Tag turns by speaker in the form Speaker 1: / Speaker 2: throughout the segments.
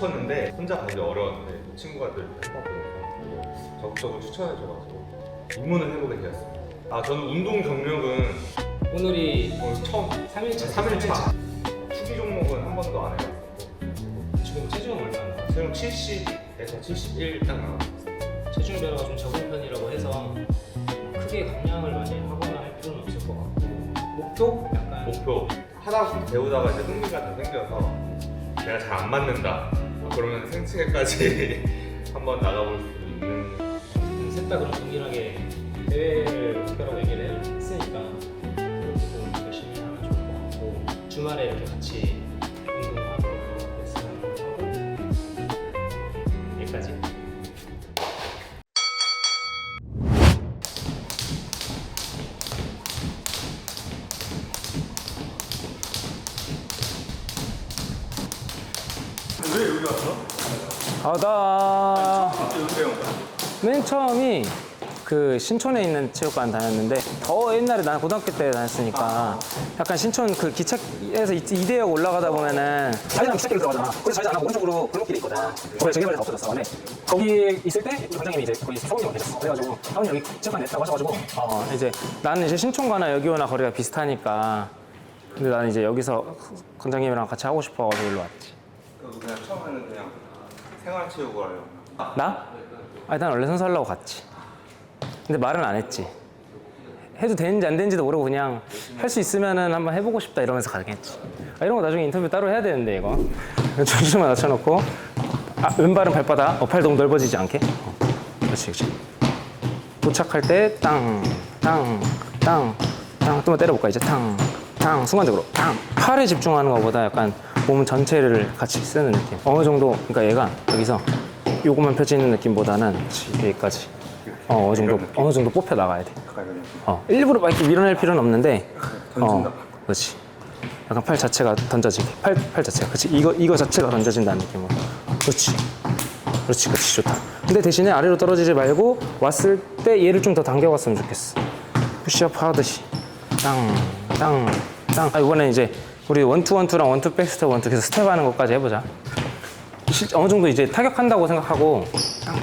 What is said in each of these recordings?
Speaker 1: 싶었는데 혼자 가기 어려웠는데 친구가들 해봐 보니까 적극적으로 추천해줘가지고 입문을 해보게 되었습니다. 저는 운동 경력은
Speaker 2: 오늘이
Speaker 1: 처음
Speaker 2: 3일차
Speaker 1: 3일차 투기 종목은 한 번도 안 해봤었고
Speaker 2: 지금 체중은 얼마나?
Speaker 1: 지금 70에서 71 딱 나왔어요.
Speaker 2: 체중 변화가 좀 적은 편이라고 해서 크게 감량을 많이 하거나 할 필요는 없을 것 같고 목표? 약간
Speaker 1: 목표 하다 배우다가 이제 흥미가 더 생겨서 내가 잘 안 맞는다 그러면 생체계까지 한번 나가볼 수 있는.
Speaker 2: 셋 다 그런 동일하게 대회를 목표라고 얘기를 했으니까 그렇게 좀 열심히 하면 좋을 것 같고 주말에 이렇게 같이 운동하고 레슨하고 하고 여기까지.
Speaker 1: 왜 여기 왔어?
Speaker 3: 나
Speaker 1: 여기 배운 거야?
Speaker 3: 맨 처음이 그 신촌에 있는 체육관 다녔는데 더 옛날에 난 고등학교 때 다녔으니까 약간 신촌 그 기차에서 이대역 올라가다 보면은 자기장 기찻길 들어가잖아. 거기서 자기장 안 하고 오른쪽으로 골목길이 있거든. 거기 재개발해서 없어졌어. 근데 거기 있을 때 원장님이 이제 거기 사모님이 되셨어. 그래가지고 사모님 여기 체육관 냈다고 하셔가지고 이제 나는 이제 신촌가나 여기 오나 거리가 비슷하니까 근데 나는 이제 여기서 원장님이랑 같이 하고 싶어가지고 일로 왔지.
Speaker 1: 그냥 처음에는 그냥 생활체육을 하려고.
Speaker 3: 나? 아니 난 원래 선수 하려고 갔지. 근데 말은 안 했지. 해도 되는지 안 되는지도 모르고 그냥 할 수 있으면은 한번 해보고 싶다 이러면서 가겠지. 이런 거 나중에 인터뷰 따로 해야 되는데 이거. 중심만 낮춰놓고 왼발은 발바닥 팔 너무 넓어지지 않게. 그렇지 그렇지. 도착할 때 땅, 땅, 땅, 땅 또만 때려볼까 이제 땅, 땅 순간적으로 땅. 팔에 집중하는 것보다 약간 몸 전체를 같이 쓰는 느낌. 어느 정도 그러니까 얘가 여기서 요것만 펴지는 느낌보다는 여기까지 어느 정도 뽑혀 나가야 돼. 일부러 막 이렇게 밀어낼 필요는 없는데
Speaker 1: 던진다.
Speaker 3: 그렇지. 약간 팔 자체가 던져지게 팔 자체가 그렇지. 이거 자체가 던져진다는 느낌으로. 그렇지 그렇지 좋다. 근데 대신에 아래로 떨어지지 말고 왔을 때 얘를 좀 더 당겨갔으면 좋겠어. 푸시업 하듯이 땅. 이번에 이제 우리 원투랑 원투 백스텝 원투 계속 스텝하는 것까지 해보자. 어느 정도 이제 타격한다고 생각하고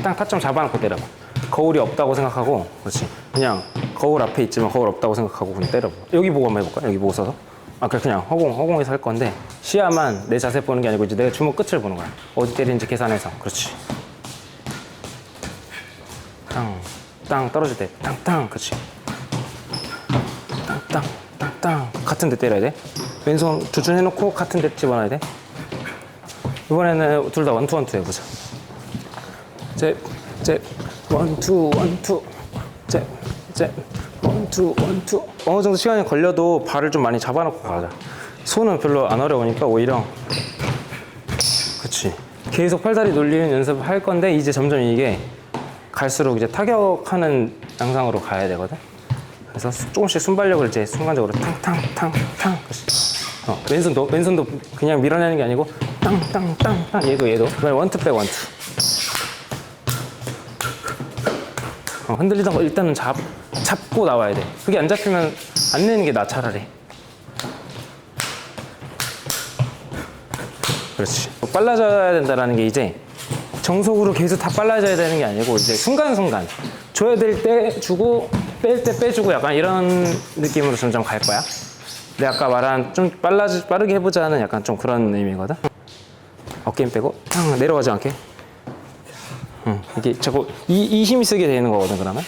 Speaker 3: 땅 타점 잡아놓고 때려봐. 거울이 없다고 생각하고 그렇지. 그냥 거울 앞에 있지만 거울 없다고 생각하고 그냥 때려봐. 여기 보고 한번 해볼까? 여기 보고 서서. 그냥 허공에서 할 건데 시야만 내 자세 보는 게 아니고 이제 내가 주먹 끝을 보는 거야. 어디 때리는지 계산해서. 그렇지. 땅 떨어질 때 땅 그렇지. 땅 같은 데 때려야 돼. 왼손 주준해놓고 같은 데 집어넣어야 돼. 이번에는 둘 다 원투 해보자. 원투 원투. 어느 정도 시간이 걸려도 발을 좀 많이 잡아놓고 가자. 손은 별로 안 어려우니까 오히려 그렇지. 계속 팔다리 놀리는 연습을 할 건데 이제 점점 이게 갈수록 이제 타격하는 양상으로 가야 되거든. 그래서 조금씩 순발력을 이제 순간적으로 탕 그렇지. 왼손도 그냥 밀어내는 게 아니고 땅 얘도 그다음에 원투 백 원투. 흔들리던 거 일단은 잡고 나와야 돼. 그게 안 잡히면 안 내는 게 나 차라리. 그렇지. 빨라져야 된다라는 게 이제 정석으로 계속 다 빨라져야 되는 게 아니고 이제 순간순간 줘야 될 때 주고 뺄 때 빼주고 약간 이런 느낌으로 점점 갈 거야. 내가 아까 말한 좀 빠르게 해보자는 약간 좀 그런 의미거든. 어깨 힘 빼고 내려가지 않게. 이게 자꾸 이 힘이 쓰게 되는 거거든. 그러면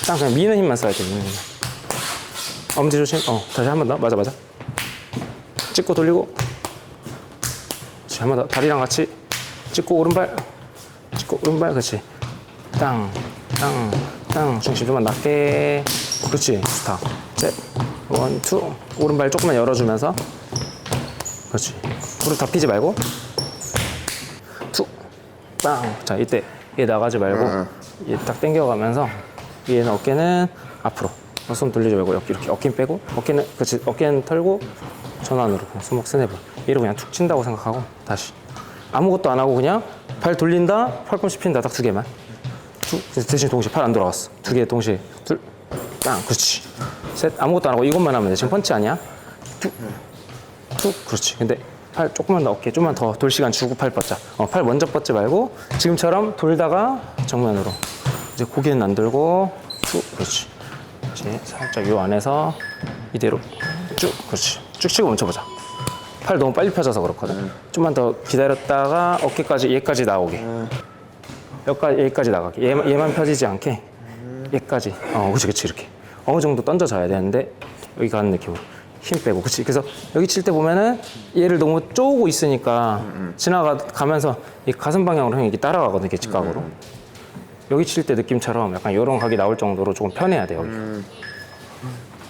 Speaker 3: 그냥 미는 힘만 써야 돼. 미는 힘만. 엄지 조심. 다시 한 번 더. 맞아. 찍고 돌리고. 한 번 더. 다리랑 같이 찍고 오른발. 그렇지. 땅. 중심 좀만 낮게. 그렇지. 좋다. 원투. 오른발 조금만 열어주면서. 그렇지. 무릎 다 피지 말고. 빵. 자, 이때 얘 나가지 말고 얘 딱 당겨가면서 얘는 어깨는 앞으로 손 돌리지 말고 이렇게 어깨 빼고 어깨는 그렇지. 어깨는 털고 전환으로 그냥 손목 스냅을 얘를 그냥 툭 친다고 생각하고 다시 아무것도 안 하고 그냥 발 돌린다 팔꿈치 핀다 딱 두 개만 대신 동시에 팔 안 돌아갔어. 두 개 동시에 빵. 그렇지. 셋. 아무것도 안 하고 이것만 하면 돼. 지금 펀치 아니야? 툭 그렇지. 근데 팔 조금만 더 어깨 좀만 더 돌 시간 주고 팔 뻗자. 팔 먼저 뻗지 말고 지금처럼 돌다가 정면으로. 이제 고개는 안 들고 쭉. 그렇지. 그렇지. 살짝 요 안에서 이대로 쭉. 그렇지. 쭉 치고 멈춰보자. 팔 너무 빨리 펴져서 그렇거든. 좀만 더 기다렸다가 어깨까지 얘까지 나오게. 여기까지 나가게. 얘만 펴지지 않게 얘까지. 그렇지 이렇게. 어느 정도 던져줘야 되는데 여기 가는 느낌으로 힘 빼고. 그렇지. 그래서 여기 칠 때 보면은 얘를 너무 쪼고 있으니까 지나가면서 이 가슴 방향으로 형이 이렇게 따라가거든. 이렇게 직각으로. 여기 칠 때 느낌처럼 약간 이런 각이 나올 정도로 조금 편해야 돼 여기.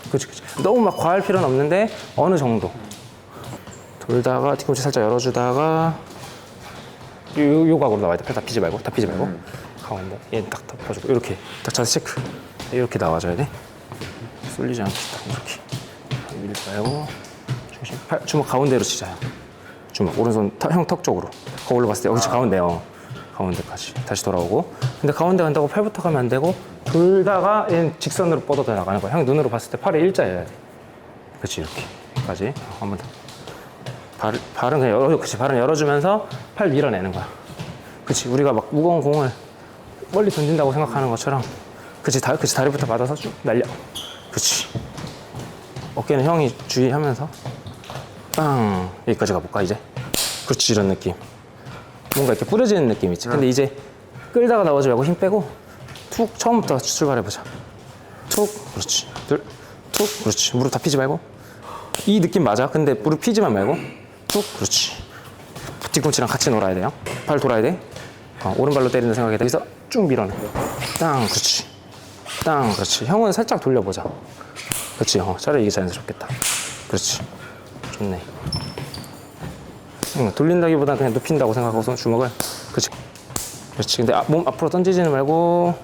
Speaker 3: 그렇지. 너무 막 과할 필요는 없는데 어느 정도. 돌다가 뒤꿈치 살짝 열어주다가 요 각으로 나와야 돼. 팔 다 피지 말고. 가운데 얘는 딱 덮어주고 이렇게 딱 자세 체크. 이렇게 나와줘야 돼. 쏠리지 않게 딱 이렇게 밀 말고 중심. 팔 주먹 가운데로 치자. 주먹 오른손 형 턱 쪽으로. 거울로 봤을 때 여기 가운데요. 가운데까지 다시 돌아오고. 근데 가운데 간다고 팔부터 가면 안 되고 돌다가 얘는 직선으로 뻗어져 나가는 거야. 형 눈으로 봤을 때 팔이 일자여야 돼. 그렇지 이렇게. 여기까지 한 번 더. 발은 그냥 그치, 발은 열어주면서 팔 밀어내는 거야. 그치, 우리가 막 무거운 공을 멀리 던진다고 생각하는 것처럼. 그치, 다리부터 받아서 쭉 날려. 그치. 어깨는 형이 주의하면서 빵 여기까지 가볼까 이제. 그렇지, 이런 느낌. 뭔가 이렇게 뿌려지는 느낌 있지. 근데 이제 끌다가 나오지 말고 힘 빼고 툭 처음부터 출발해보자. 툭, 그렇지. 둘, 툭, 그렇지. 무릎 다 피지 말고. 이 느낌 맞아. 근데 무릎 피지만 말고 툭, 그렇지. 뒤꿈치랑 같이 놀아야 돼요. 팔 돌아야 돼. 오른발로 때리는 생각에 여기서 쭉 밀어내. 땅, 그렇지. 땅, 그렇지. 형은 살짝 돌려보자. 그렇지. 차라리 이게 자연스럽겠다. 그렇지. 좋네. 돌린다기보다 그냥 눕힌다고 생각하고 주먹을. 그렇지. 그렇지. 근데 몸 앞으로 던지지는 말고.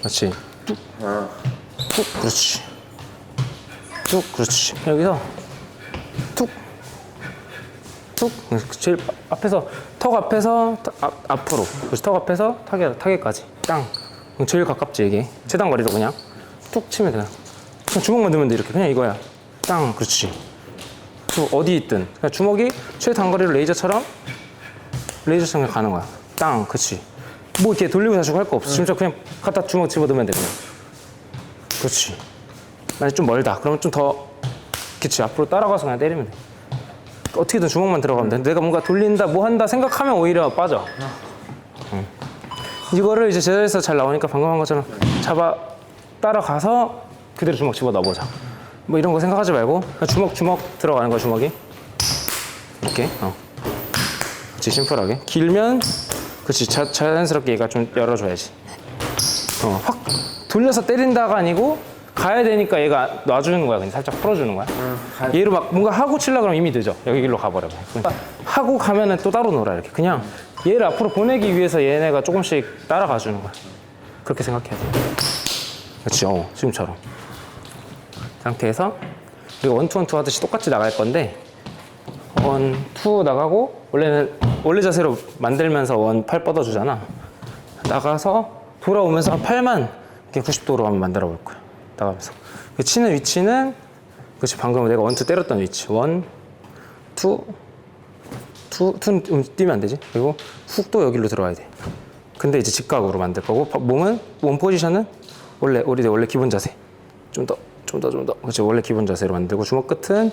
Speaker 3: 그렇지. 뚝. 뚝. 그렇지. 뚝. 그렇지. 여기서 툭. 툭. 제일 앞에서 턱 앞에서 앞으로. 그렇지. 턱 앞에서 타겟까지. 땅. 제일 가깝지 이게. 최단거리로 그냥 툭 치면 되나. 그냥 주먹만 들면 돼 이렇게. 그냥 이거야. 땅. 그렇지. 어디 있든 그냥 주먹이 최단거리로 레이저처럼 가는 거야. 땅. 그렇지. 뭐 이렇게 돌리고 다시고 할 거 없어. 진짜 그냥 갖다 주먹 집어넣으면 돼 그냥. 그렇지. 만약 좀 멀다. 그러면 좀 더 그치 앞으로 따라가서 그냥 때리면 돼. 어떻게든 주먹만 들어가면 돼. 내가 뭔가 돌린다 뭐 한다 생각하면 오히려 빠져. 이거를 이제 제자리에서 잘 나오니까 방금 한 것처럼 잡아 따라가서 그대로 주먹 집어 넣어보자. 뭐 이런 거 생각하지 말고 그냥 주먹 들어가는 거야. 주먹이 이렇게. 그렇지. 심플하게 길면 그렇지. 자연스럽게 얘가 좀 열어줘야지. 확 돌려서 때린다가 아니고 가야 되니까 얘가 놔주는 거야. 그냥 살짝 풀어주는 거야. 얘로 막 뭔가 하고 치려고 그러면 이미 늦어. 여기 길로 가버려. 그러니까 하고 가면은 또 따로 놀아. 이렇게 그냥 얘를 앞으로 보내기 위해서 얘네가 조금씩 따라가 주는 거야. 그렇게 생각해야 돼. 그렇지. 지금처럼 상태에서 우리가 원투 하듯이 똑같이 나갈 건데 원투 나가고 원래 자세로 만들면서 팔 뻗어주잖아. 나가서 돌아오면서 팔만 이렇게 90도로 한번 만들어 볼 거야. 나가면서 치는 위치는 그렇지. 방금 내가 원투 때렸던 위치. 투는 뛰면 안 되지. 그리고 훅 또 여기로 들어와야 돼. 근데 이제 직각으로 만들 거고 몸 포지션은 원래 기본 자세. 좀 더. 그렇지. 원래 기본 자세로 만들고 주먹 끝은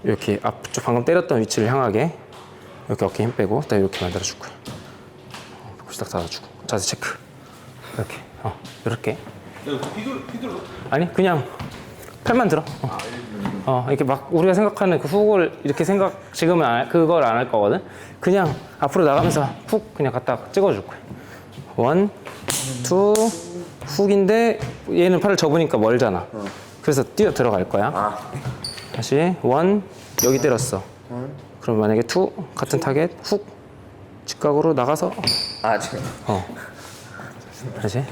Speaker 3: 이렇게 앞쪽 방금 때렸던 위치를 향하게 이렇게 어깨 힘 빼고 딱 이렇게 만들어 줄 거야. 벽시 딱 닫아주고 자세 체크. 이렇게. 이렇게. 아니 그냥 팔만 들어. 이렇게 막 우리가 생각하는 그 훅을 이렇게 지금은 그걸 안 할 거거든. 그냥 앞으로 나가면서 훅 그냥 갖다 찍어줄 거야. 원, 투, 훅인데 얘는 팔을 접으니까 멀잖아. 그래서 뛰어 들어갈 거야. 다시 원, 여기 때렸어. 그럼 만약에 투 같은 타겟 훅 직각으로 나가서
Speaker 4: 지금.
Speaker 3: 다시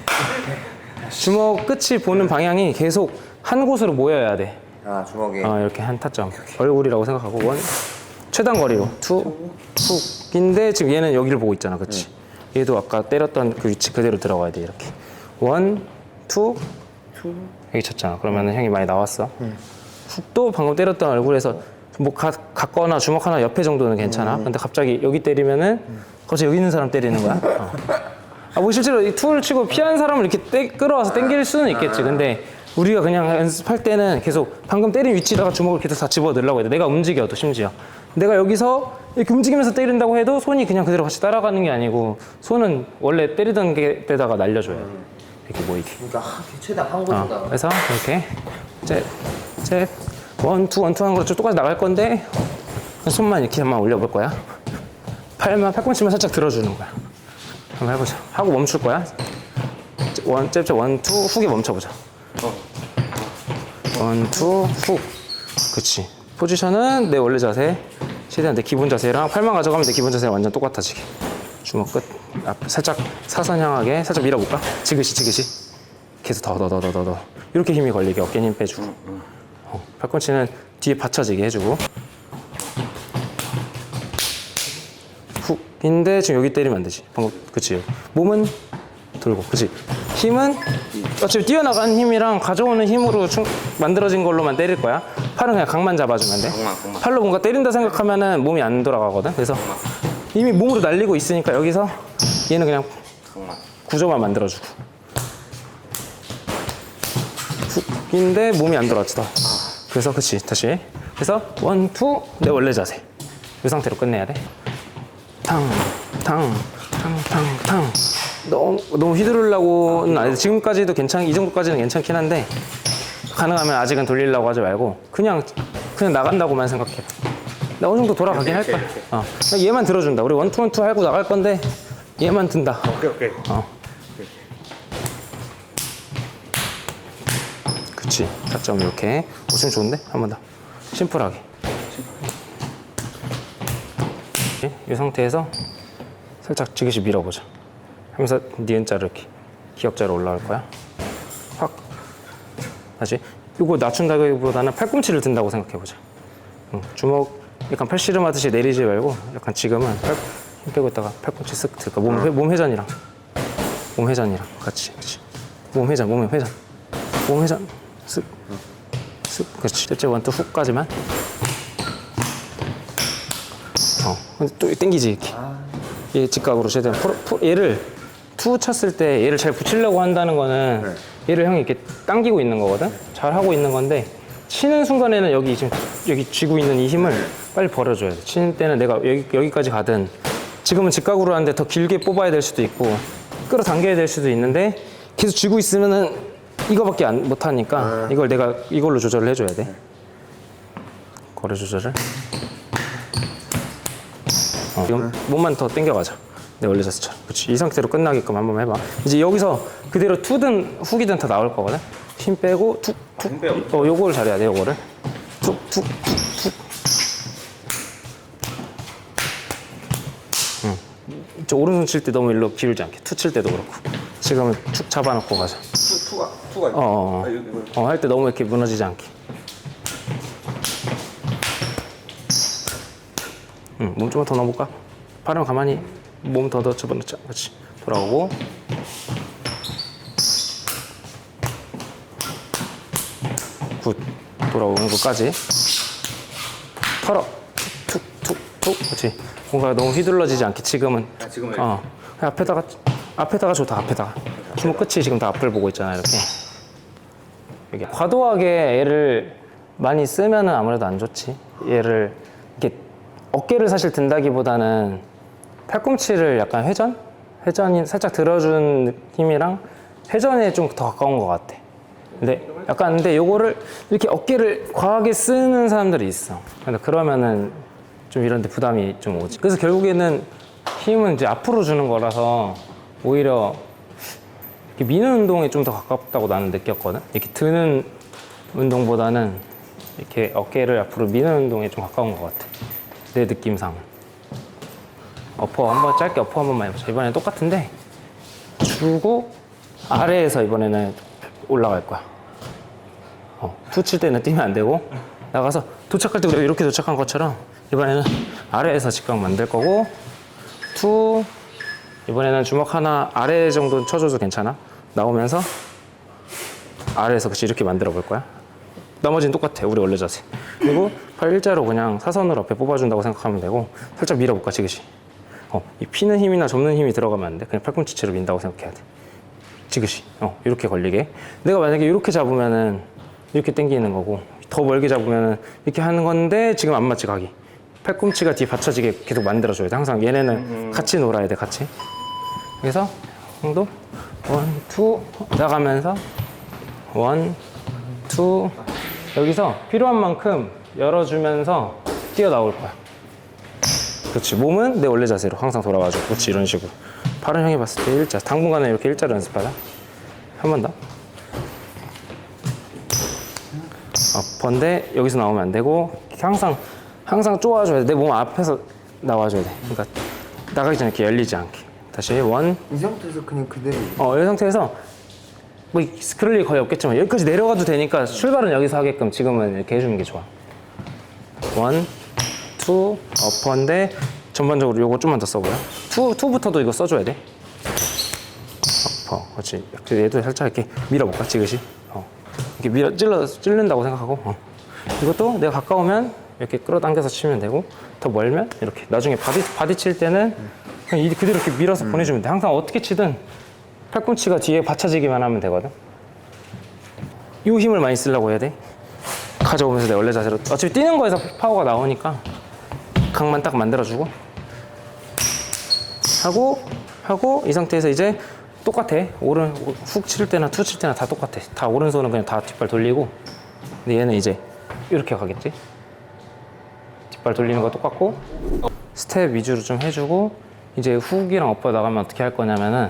Speaker 3: 주먹 끝이 보는 방향이 계속 한 곳으로 모여야 돼.
Speaker 4: 주먹이.
Speaker 3: 이렇게 한 타점. 얼굴이라고 생각하고 원 최단 거리로 투 훅인데 지금 얘는 여기를 보고 있잖아. 그렇지? 얘도 아까 때렸던 그 위치 그대로 들어가야 돼. 이렇게 원, 투 여기 쳤잖아. 그러면은 형이 많이 나왔어. 훅도 방금 때렸던 얼굴에서 뭐 갖거나 주먹 하나 옆에 정도는 괜찮아. 근데 갑자기 여기 때리면은 갑자기 여기 있는 사람 때리는 거야. 뭐 실제로 이 툴을 치고 피한 사람을 이렇게 끌어와서 당길 수는 있겠지. 근데 우리가 그냥 연습할 때는 계속 방금 때린 위치에다가 주먹을 계속 다 집어 넣으려고 해야 돼. 내가 움직여도 심지어. 내가 여기서 이렇게 움직이면서 때린다고 해도 손이 그냥 그대로 같이 따라가는 게 아니고 손은 원래 때리던 데다가 날려줘야 돼. 이렇게 모이게.
Speaker 4: 그러니까 최대한 한 곳보다.
Speaker 3: 그래서 이렇게 잽 원투 하는 거랑 똑같이 나갈 건데 손만 이렇게만 올려볼 거야. 팔꿈치만 살짝 들어주는 거야. 한번 해보자. 하고 멈출 거야. 잽 원투 훅에 멈춰보자. 원투 훅. 그렇지. 포지션은 내 원래 자세, 최대한 내 기본 자세랑 팔만 가져가면 내 기본 자세랑 완전 똑같아지게. 주먹 끝 앞 살짝 사선 향하게 살짝 밀어볼까? 지그시 계속 더 이렇게 힘이 걸리게 어깨 힘 빼주고 팔꿈치는 뒤에 받쳐지게 해주고 훅인데 지금 여기 때리면 안 되지. 방금 그치. 몸은 돌고 그치. 힘은 어차피 뛰어나간 힘이랑 가져오는 힘으로 만들어진 걸로만 때릴 거야. 팔은 그냥 각만 잡아주면 돼.
Speaker 4: 각만.
Speaker 3: 팔로 뭔가 때린다 생각하면은 몸이 안 돌아가거든. 그래서 이미 몸으로 날리고 있으니까 여기서 얘는 그냥 구조만 만들어주고 훅인데 몸이 안 돌아가지 더. 그래서 그치 다시. 그래서 원투 내 원래 자세. 이 상태로 끝내야 돼. 탕. 너무 휘두르려고는 안 해. 지금까지도 이 정도까지는 괜찮긴 한데 가능하면 아직은 돌리려고 하지 말고 그냥 나간다고만 생각해. 나 어느 정도 돌아가긴 할 거야. 그냥 얘만 들어준다. 우리 원투 하고 나갈 건데 얘만 든다.
Speaker 1: 오케이.
Speaker 3: 그치. 타점 이렇게. 오시면 좋은데? 한 번 더. 심플하게. 이 상태에서 살짝 지그시 밀어보자. 하면서 니은자로 이렇게 기역자로 올라갈 거야. 확. 다시. 이거 낮춘다기보다는 팔꿈치를 든다고 생각해보자. 주먹 약간 팔씨름하듯이 내리지 말고 약간 지금은 힘 빼고 있다가 팔꿈치 쓱 들까. 몸 회전이랑 같이. 몸 회전. 쓱. 그렇지. 잽 원투 훅까지만. 근데 또 당기지 이렇게. 얘 직각으로 최대한 얘를 투 쳤을 때 얘를 잘 붙이려고 한다는 거는 얘를 형이 이렇게 당기고 있는 거거든. 잘 하고 있는 건데 치는 순간에는 여기 쥐고 있는 이 힘을 빨리 버려줘야 돼. 치는 때는 내가 여기까지 가든 지금은 직각으로 하는데 더 길게 뽑아야 될 수도 있고 끌어당겨야 될 수도 있는데 계속 쥐고 있으면은 이거밖에 못 하니까 이걸 내가 이걸로 조절을 해줘야 돼. 거리 조절을. 이건 몸만 더 당겨가자. 내 원래 자세처럼. 그렇지. 이 상태로 끝나게끔 한번 해봐. 이제 여기서 그대로 투든 훅이든 다 나올 거거든. 힘 빼고 툭.
Speaker 1: 힘 빼고.
Speaker 3: 요거를 잘해야 돼. 요거를. 툭. 저 오른손 칠 때 너무 일로 기울지 않게. 투 칠 때도 그렇고. 지금은 툭 잡아놓고 가자. 투가 할 때 너무 이렇게 무너지지 않게. 몸 좀만 더 넣어볼까? 팔은 가만히 몸 더 집어넣자. 그렇지. 돌아오고. 굿. 돌아오는 것까지. 털어. 툭. 그렇지. 뭔가 너무 휘둘러지지 않게 지금은.
Speaker 4: 지금은
Speaker 3: 앞에다가 줘. 다 앞에다가. 주먹 끝이 지금 다 앞을 보고 있잖아. 이렇게. 과도하게 얘를 많이 쓰면은 아무래도 안 좋지. 얘를 이렇게 어깨를 사실 든다기보다는 팔꿈치를 약간 회전이 살짝 들어준 힘이랑 회전에 좀 더 가까운 것 같아. 근데 요거를 이렇게 어깨를 과하게 쓰는 사람들이 있어. 근데 그러면은 좀 이런데 부담이 좀 오지. 그래서 결국에는 힘은 이제 앞으로 주는 거라서 오히려 이렇게 미는 운동에 좀 더 가깝다고 나는 느꼈거든. 이렇게 드는 운동보다는 이렇게 어깨를 앞으로 미는 운동에 좀 가까운 것 같아. 내 느낌상은. 짧게 어퍼 한 번만 해보자. 이번엔 똑같은데 주고 아래에서 이번에는 올라갈 거야. 투 칠 때는 뛰면 안 되고 나가서 도착할 때 이렇게 도착한 것처럼 이번에는 아래에서 직각 만들 거고 투 이번에는 주먹 하나 아래 정도 쳐줘도 괜찮아. 나오면서 아래에서 그치 이렇게 만들어 볼 거야. 나머지는 똑같아. 우리 원래 자세. 그리고 팔 일자로 그냥 사선으로 앞에 뽑아준다고 생각하면 되고 살짝 밀어볼까 지그시. 이 피는 힘이나 접는 힘이 들어가면 안 돼. 그냥 팔꿈치채로 민다고 생각해야 돼. 지그시. 이렇게 걸리게. 내가 만약에 이렇게 잡으면은 이렇게 당기는 거고 더 멀게 잡으면은 이렇게 하는 건데 지금 안 맞지 각이. 팔꿈치가 뒤에 받쳐지게 계속 만들어줘야 돼. 항상 얘네는 같이 놀아야 돼. 같이. 그래서 정도 1, 2 나가면서 1, 2 여기서 필요한 만큼 열어주면서 뛰어나올 거야. 그렇지. 몸은 내 원래 자세로 항상 돌아와줘. 그렇지. 이런 식으로. 팔은 형이 봤을 때 일자. 당분간은 이렇게 일자로 연습하자. 한 번 더. 번데 여기서 나오면 안 되고 항상 쪼아줘야 돼. 내 몸 앞에서 나와줘야 돼. 그러니까 나가기 전에 이렇게 열리지 않게. 다시 1.
Speaker 4: 이 상태에서 그냥 그대로.
Speaker 3: 이 상태에서 뭐 그럴 일 거의 없겠지만 여기까지 내려가도 되니까 출발은 여기서 하게끔 지금은 이렇게 해주는 게 좋아. 1, 2 어퍼인데 전반적으로 요거 좀만 더 써보여. 2부터도 이거 써줘야 돼. 어퍼. 그렇지. 얘도 살짝 이렇게 밀어볼까 지그시. 이렇게 찔른다고 생각하고. 이것도 내가 가까우면 이렇게 끌어당겨서 치면 되고 더 멀면 이렇게. 나중에 바디 칠 때는 그냥 그대로 이렇게 밀어서 보내주면 돼. 항상 어떻게 치든 팔꿈치가 뒤에 받쳐지기만 하면 되거든. 이 힘을 많이 쓰려고 해야 돼. 가져오면서 내 원래 자세로. 어차피 뛰는 거에서 파워가 나오니까 각만 딱 만들어주고 하고 이 상태에서 이제 똑같아. 훅 칠 때나 투 칠 때나 다 똑같아. 다 오른손은 그냥 다 뒷발 돌리고 근데 얘는 이제 이렇게 가겠지. 뒷발 돌리는 거 똑같고 스텝 위주로 좀 해주고 이제 훅이랑 어퍼 나가면 어떻게 할 거냐면은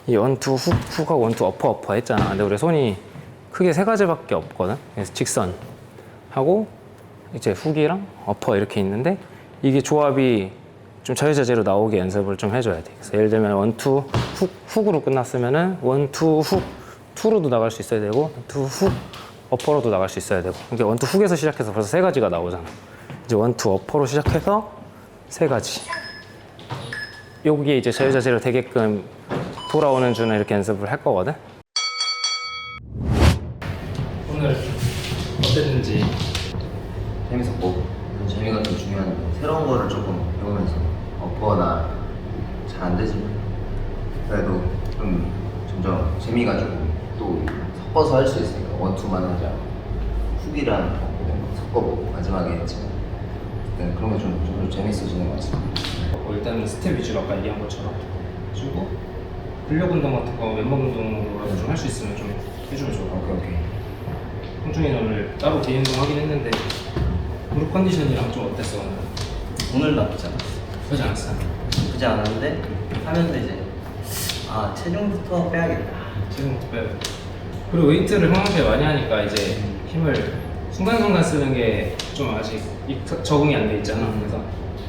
Speaker 3: 이 원투 훅하고 원투 어퍼 했잖아. 근데 우리 손이 크게 3가지밖에 없거든. 그래서 직선 하고 이제 훅이랑 어퍼 이렇게 있는데 이게 조합이 좀 자유자재로 나오게 연습을 좀 해줘야 돼. 그래서 예를 들면 원투 훅으로 끝났으면은 원투 훅 투로도 나갈 수 있어야 되고 투 훅 어퍼로도 나갈 수 있어야 되고. 그러니까 원투 훅에서 시작해서 벌써 3가지가 나오잖아. 이제 원투 어퍼로 시작해서 3가지. 여기에 이제 자유자재로 되게끔 돌아오는 주는 이렇게 연습을 할 거거든.
Speaker 2: 오늘 어땠는지.
Speaker 4: 재밌었고 재미가 좀 중요한데 새로운 거를 조금 배우면서 어퍼나 잘 안 되지만 그래도 좀 점점 재미가 조금 또 섞어서 할 수 있으니까 원투만 하지 않고 훅이랑 어퍼 섞어보고 마지막에 했지만 그런 게 좀 재밌어지는 것 같습니다.
Speaker 2: 일단은 스텝 위주로 아까 얘기한 것처럼 해주고 근력 운동 같은 거 왼몸 운동으로라도 좀 할 수 있으면 좀 해주면 좋을 것 같아요.
Speaker 4: 오케이.
Speaker 2: 홍중이는 오늘 따로 개인 운동 하긴 했는데 무릎 컨디션이랑 좀 어땠어?
Speaker 5: 오늘 나쁘지 않아.
Speaker 2: 그러지 않았어?
Speaker 5: 나쁘지 않았는데 하면서 이제 체중부터 빼야겠다.
Speaker 2: 지금부터 빼야 돼. 그리고 웨이트를 형한테 많이 하니까 이제 힘을 순간순간 쓰는 게 좀 아직 적응이 안 돼 있잖아. 그래서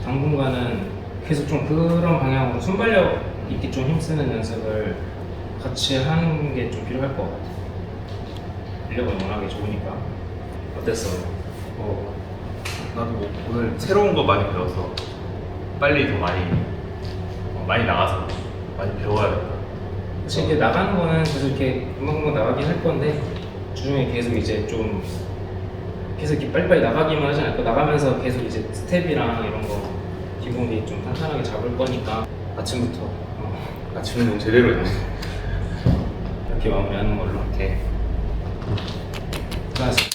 Speaker 2: 당분간은 계속 좀 그런 방향으로 순발력 있게 좀 힘쓰는 연습을 같이 하는 게 좀 필요할 것 같아. 인력은 워낙에 좋으니까. 어땠어?
Speaker 1: 나도 뭐 오늘 새로운 거 많이 배워서 빨리 더 많이 나가서 많이 배워야겠다.
Speaker 2: 사실 이렇게 나가는 거는 계속 이렇게 금방금방 나가긴 할 건데 주중에 계속 이제 좀 계속 이렇게 빨리빨리 나가기만 하지 않고 나가면서 계속 이제 스텝이랑 이런 거 기본기 좀 탄탄하게 잡을 거니까
Speaker 1: 아침부터 아침 운동 제대로 했네.
Speaker 2: 이렇게 마무리하는 걸로.
Speaker 1: 오케이.
Speaker 2: 수고하셨습니다.